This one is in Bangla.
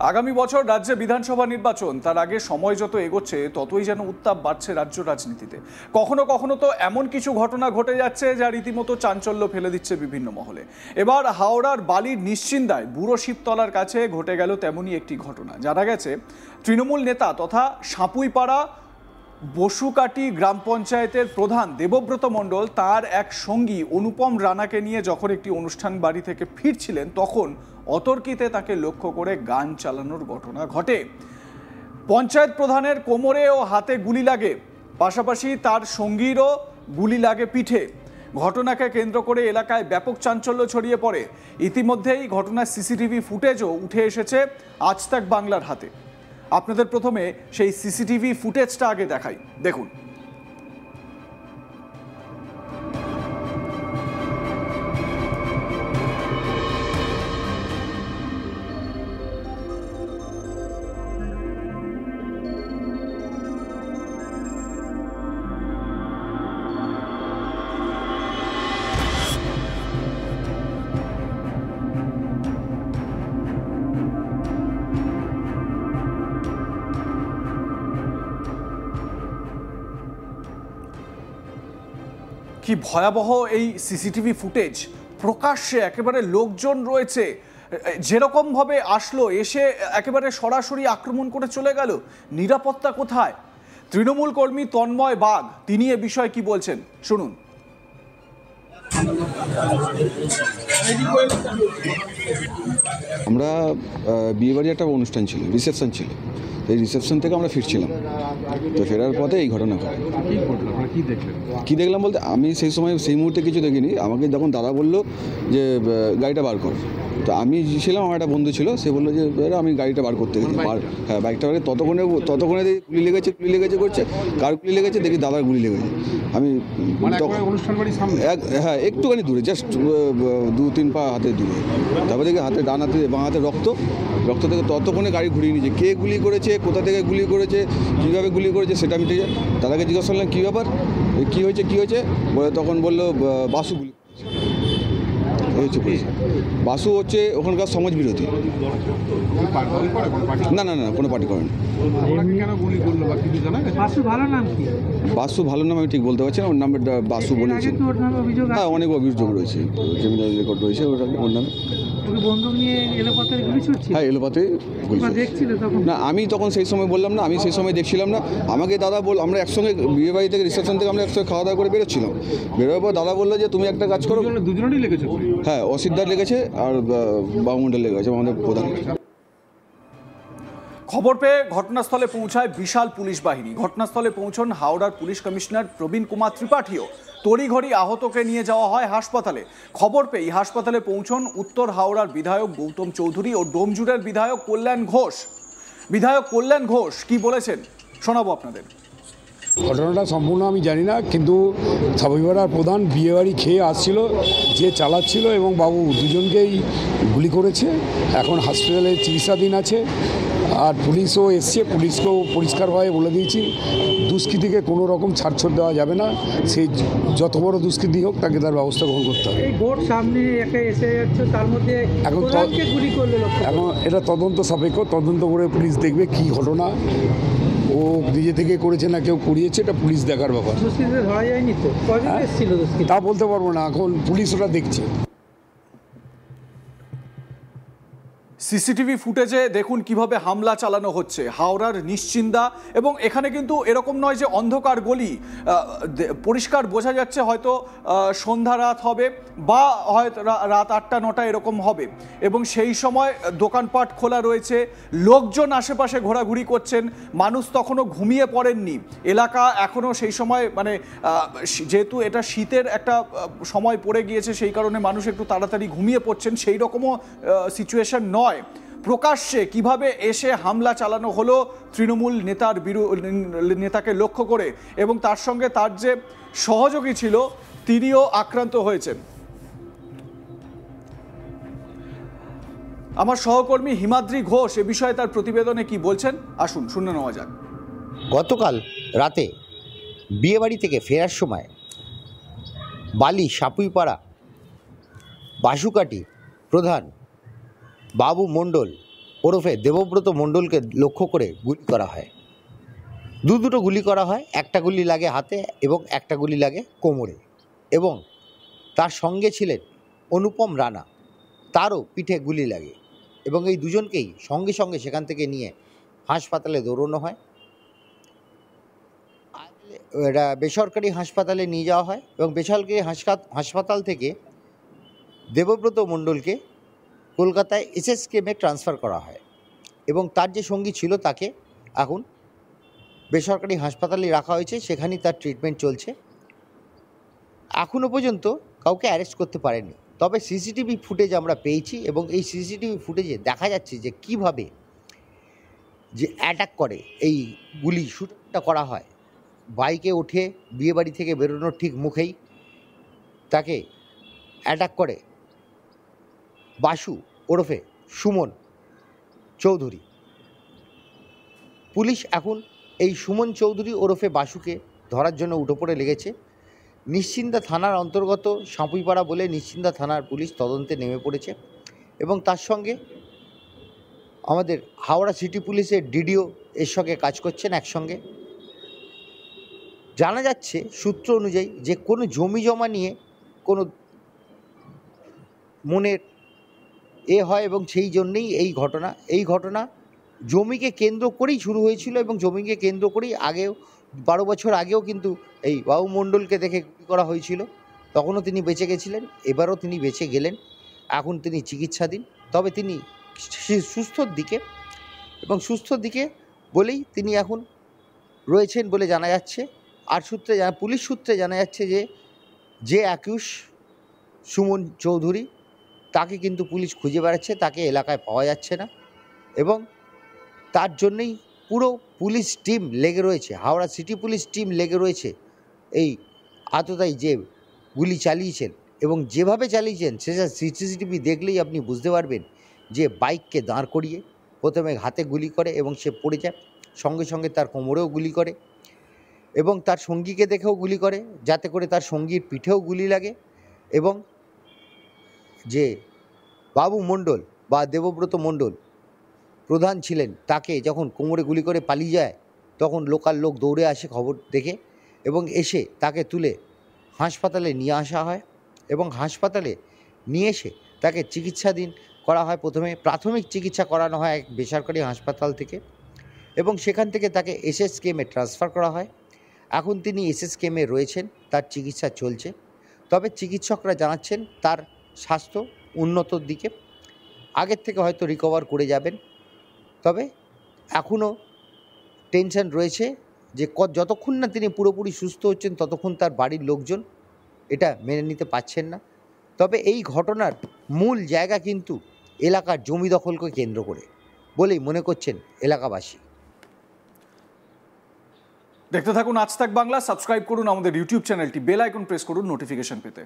আগামী বছর রাজ্যে বিধানসভা নির্বাচন, তার আগে সময় যত এগোচ্ছে ততই যেন উত্তাপ বাড়ছে রাজ্য রাজনীতিতে। কখনো কখনো তো এমন কিছু ঘটনা ঘটে যাচ্ছে যা রীতিমতো চাঞ্চল্য ফেলে দিচ্ছে বিভিন্ন মহলে। এবার হাওড়ার বালির নিশ্চিন্দায় বুড়ো শিবতলার কাছে ঘটে গেল তেমনই একটি ঘটনা। জানা গেছে তৃণমূল নেতা তথা সাপুইপাড়া বসুকাটি গ্রাম পঞ্চায়েতের প্রধান দেবব্রত মণ্ডল তার এক সঙ্গী অনুপম রানাকে নিয়ে যখন একটি অনুষ্ঠান বাড়ি থেকে ফিরছিলেন তখন অতর্কিতে তাকে লক্ষ্য করে গান চালানোর ঘটনা ঘটে। পঞ্চায়েত প্রধানের কোমরে ও হাতে গুলি লাগে, পাশাপাশি তার সঙ্গীরও গুলি লাগে পিঠে। ঘটনাকে কেন্দ্র করে এলাকায় ব্যাপক চাঞ্চল্য ছড়িয়ে পড়ে। ইতিমধ্যেই ঘটনার সিসিটিভি ফুটেজও উঠে এসেছে আজ তাক বাংলার হাতে। আপনাদের প্রথমে সেই সিসিটিভি ফুটেজটা আগে দেখাই, দেখুন। কি ভয়াবহ এই সিসিটিভি ফুটেজ! প্রকাশ্যে একেবারে লোকজন রয়েছে, যেরকম ভাবে আসলো, এসে একেবারে সরাসরি আক্রমণ করে চলে গেল। নিরাপত্তা কোথায়? তৃণমূল কর্মী তন্ময় বাগ তিনি এ বিষয়ে কি বলছেন শুনুন। আমরা বিয়েবাড়ি একটা অনুষ্ঠান ছিল, রিসেপশন ছিল, এই রিসেপশন থেকে আমরা ফিরছিলাম, তো ফেরার পথে এই ঘটনা ঘটে। কী দেখলাম বলতে আমি সেই মুহূর্তে কিছু দেখিনি। আমাকে যখন দাদা বললো যে গাড়িটা বার কর, তো আমি ছিলাম, আমার একটা বন্ধু ছিল, সে বললো যে আমি গাড়িটা বার করতে গেছি, হ্যাঁ বাইকটা বার, ততক্ষণে দেখি গুলি লেগেছে করছে। কার গুলি লেগেছে দেখি দাদার গুলি লেগেছে। আমি হ্যাঁ একটুখানি দূরে, জাস্ট 2-3 পা হাতে দূরে। তারপর দেখি হাতে, ডান হাতে বাঁ হাতে রক্ত থেকে ততক্ষণে গাড়ি ঘুরিয়ে নিয়েছে। কে গুলি করেছে, কোথা থেকে গুলি করেছে, কীভাবে গুলি করেছে সেটা আমি ঠিক আছে। দাদাকে জিজ্ঞাসা করলাম কী ব্যাপার, কী হয়েছে বলে, তখন বললো বাসু গুলি হয়েছে। বাসু হচ্ছে ওখানকার সমাজ বিরোধী। না কোনো পার্টি করেন। বাসু ভালো নাম আমি ঠিক বলতে পারছি না, ওর নামে বাসু বলেছে। হ্যাঁ অনেক অভিযোগ রয়েছে, ক্রিমিনাল রেকর্ড রয়েছে ওর নামে। হ্যাঁ এলোপাতে না, আমি তখন সেই সময় বললাম না, আমি সেই সময় দেখছিলাম না। আমাকে দাদা আমরা একসঙ্গে বিয়ে বাড়ি থেকে রিসেপশন থেকে আমরা একসঙ্গে খাওয়া দাওয়া করে বেরোচ্ছিলাম। বেরোবার পর দাদা বললো যে তুমি একটা কাজ করো। দুজনেরই লেগেছে? হ্যাঁ অসিদ্ধার লেগেছে আর বাবুমন্ডল লেগেছে, আমাদের প্রধান। খবর পেয়ে ঘটনাস্থলে পৌঁছায় বিশাল পুলিশ বাহিনী। ঘটনাস্থলে পৌঁছন হাওড়ার পুলিশ কমিশনার প্রবীণ কুমার ত্রিপাঠীও। তড়িঘড়ি আহতকে নিয়ে যাওয়া হয় হাসপাতালে। খবর পেয়ে হাসপাতালে পৌঁছন উত্তর হাওড়ার বিধায়ক গৌতম চৌধুরী ও ডোমজুড়ের বিধায়ক কল্যাণ ঘোষ কি বলেছেন শোনাবো আপনাদের। ঘটনাটা সম্পূর্ণ আমি জানি না, কিন্তু সাপুইপাড়ার প্রধান বিয়েবাড়ি খেয়ে আসছিল, যে চালাচ্ছিল এবং বাবু দুজনকেই গুলি করেছে। এখন হসপিটালে চিকিৎসাধীন আছে। আর পুলিশও এসছে, পুলিশকেও পরিষ্কারভাবে বলে দিয়েছি দুষ্কৃতীকে কোনো রকম ছাড়ছাড় দেওয়া যাবে না। সে যত বড় দুষ্কৃতী হোক তাকে তার ব্যবস্থা গ্রহণ করতে হবে। এই ভোট সামনে এসে যাচ্ছে, তার মধ্যে এখন এটা তদন্ত সাপেক্ষ, তদন্ত করে পুলিশ দেখবে কি ঘটনা, ও নিজে থেকে করেছে না কেউ করিয়েছে, এটা পুলিশ দেখার ব্যাপার। ধরা যায়নি তো, তা বলতে পারবো না, এখন পুলিশ ওটা দেখছে। সিসিটিভি ফুটেজে দেখুন কিভাবে হামলা চালানো হচ্ছে হাওড়ার নিশ্চিন্দা। এবং এখানে কিন্তু এরকম নয় যে অন্ধকার গলি, পরিষ্কার বোঝা যাচ্ছে হয়তো সন্ধ্যা রাত হবে বা হয়তো রাত 8টা-9টা এরকম হবে। এবং সেই সময় দোকানপাট খোলা রয়েছে, লোকজন আশেপাশে ঘোরাঘুরি করছেন, মানুষ তখনও ঘুমিয়ে পড়েননি। এলাকা এখনও সেই সময় মানে যেহেতু এটা শীতের একটা সময় পড়ে গিয়েছে, সেই কারণে মানুষ একটু তাড়াতাড়ি ঘুমিয়ে পড়ছেন, সেই রকমও সিচুয়েশন নয়। প্রকাশ্যে কিভাবে এসে হামলা চালানো হলো তৃণমূল নেতাকে লক্ষ্য করে, এবং তার সঙ্গে তার যে সহযোগী ছিল তিনিও আক্রান্ত হয়েছেন। আমার সহকর্মী হিমাদ্রি ঘোষ এ বিষয়ে তার প্রতিবেদনে কি বলছেন আসুন শুনে নেওয়া যাক। গতকাল রাতে বিয়েবাড়ি থেকে ফেরার সময় বালি সাপুইপাড়া বাসুকাটি প্রধান বাবু মণ্ডল ওরফে দেবব্রত মণ্ডলকে লক্ষ্য করে গুলি করা হয়। দুটো গুলি করা হয়, একটা গুলি লাগে হাতে এবং একটা গুলি লাগে কোমরে, এবং তার সঙ্গে ছিলেন অনুপম রানা, তারও পিঠে গুলি লাগে, এবং এই দুজনকেই সঙ্গে সঙ্গে সেখান থেকে নিয়ে হাসপাতালে দৌড়ানো হয়। এটা বেসরকারি হাসপাতালে নিয়ে যাওয়া হয় এবং বেসরকারি হাসপাতাল থেকে দেবব্রত মণ্ডলকে কলকাতায় এসএসকেএমে ট্রান্সফার করা হয়, এবং তার যে সঙ্গী ছিল তাকে এখন বেসরকারি হাসপাতালে রাখা হয়েছে, সেখানেই তার ট্রিটমেন্ট চলছে। এখনও পর্যন্ত কাউকে অ্যারেস্ট করতে পারেনি, তবে সিসিটিভি ফুটেজ আমরা পেয়েছি এবং এই সিসিটিভি ফুটেজে দেখা যাচ্ছে যে কিভাবে যে অ্যাটাক করে, এই গুলি শুটটা করা হয়। বাইকে উঠে বিয়েবাড়ি থেকে বেরোনোর ঠিক মুখেই তাকে অ্যাটাক করে বাসু ওরফে সুমন চৌধুরী। পুলিশ এখন এই সুমন চৌধুরী ওরফে বাসুকে ধরার জন্য উঠে পড়ে লেগেছে। নিশ্চিন্দা থানার অন্তর্গত সাঁপুইপাড়া বলে নিশ্চিন্দা থানার পুলিশ তদন্তে নেমে পড়েছে, এবং তার সঙ্গে আমাদের হাওড়া সিটি পুলিশের ডিডিও এর সঙ্গে কাজ করছেন একসঙ্গে। জানা যাচ্ছে সূত্র অনুযায়ী যে কোনো জমি জমা নিয়ে কোনো মনের হয়, এবং সেই জন্যেই এই ঘটনা জমিকে কেন্দ্র করেই শুরু হয়েছিল, এবং জমিকে কেন্দ্র করেই আগেও 12 বছর আগেও কিন্তু এই বাবু মণ্ডলকে দেখে গুলি করা হয়েছিল, তখনও তিনি বেঁচে গেছিলেন, এবারও তিনি বেঁচে গেলেন। এখন তিনি চিকিৎসাধীন, তবে তিনি সুস্থর দিকে, এবং সুস্থর দিকে বলেই তিনি এখন রয়েছেন বলে জানা যাচ্ছে। আর পুলিশ সূত্রে জানা যাচ্ছে যে অ্যাকিউজ সুমন চৌধুরী, তাকে কিন্তু পুলিশ খুঁজে বেড়াচ্ছে, তাকে এলাকায় পাওয়া যাচ্ছে না, এবং তার জন্যই পুরো পুলিশ টিম লেগে রয়েছে, হাওড়া সিটি পুলিশ টিম লেগে রয়েছে এই আততায়ী যে গুলি চালিয়েছেন, এবং যেভাবে চালিয়েছেন সেটা সিসিটিভি দেখলেই আপনি বুঝতে পারবেন যে বাইককে দাঁড় করিয়ে প্রথমে হাতে গুলি করে এবং সে পড়ে যায়, সঙ্গে সঙ্গে তার কোমরেও গুলি করে এবং তার সঙ্গীকে দেখেও গুলি করে, যাতে করে তার সঙ্গীর পিঠেও গুলি লাগে, এবং যে বাবু মণ্ডল বা দেবব্রত মণ্ডল প্রধান ছিলেন, তাকে যখন কোমরে গুলি করে পালিয়ে যায় তখন লোকাল লোক দৌড়ে আসে খবর দেখে, এবং এসে তাকে তুলে হাসপাতালে নিয়ে আসা হয়, এবং হাসপাতালে নিয়ে এসে তাকে চিকিৎসাধীন করা হয়। প্রথমে প্রাথমিক চিকিৎসা করানো হয় এক বেসরকারি হাসপাতাল থেকে, এবং সেখান থেকে তাকে এসএসকেএমে ট্রান্সফার করা হয়। এখন তিনি এসএসকেএমে রয়েছেন, তার চিকিৎসা চলছে, তবে চিকিৎসকরা জানাচ্ছেন তার স্বাস্থ্য উন্নতর দিকে, আগের থেকে হয়তো রিকভার করে যাবেন, তবে এখনও টেনশন রয়েছে যে যতক্ষণ না তিনি পুরোপুরি সুস্থ হচ্ছেন ততক্ষণ তার বাড়ির লোকজন এটা মেনে নিতে পারছেন না। তবে এই ঘটনার মূল জায়গা কিন্তু এলাকার জমি দখলকে কেন্দ্র করে বলেই মনে করছেন এলাকাবাসী। দেখতে থাকুন আজ তাক বাংলা, সাবস্ক্রাইব করুন আমাদের ইউটিউব চ্যানেলটি, বেল আইকন প্রেস করুন নোটিফিকেশন পেতে।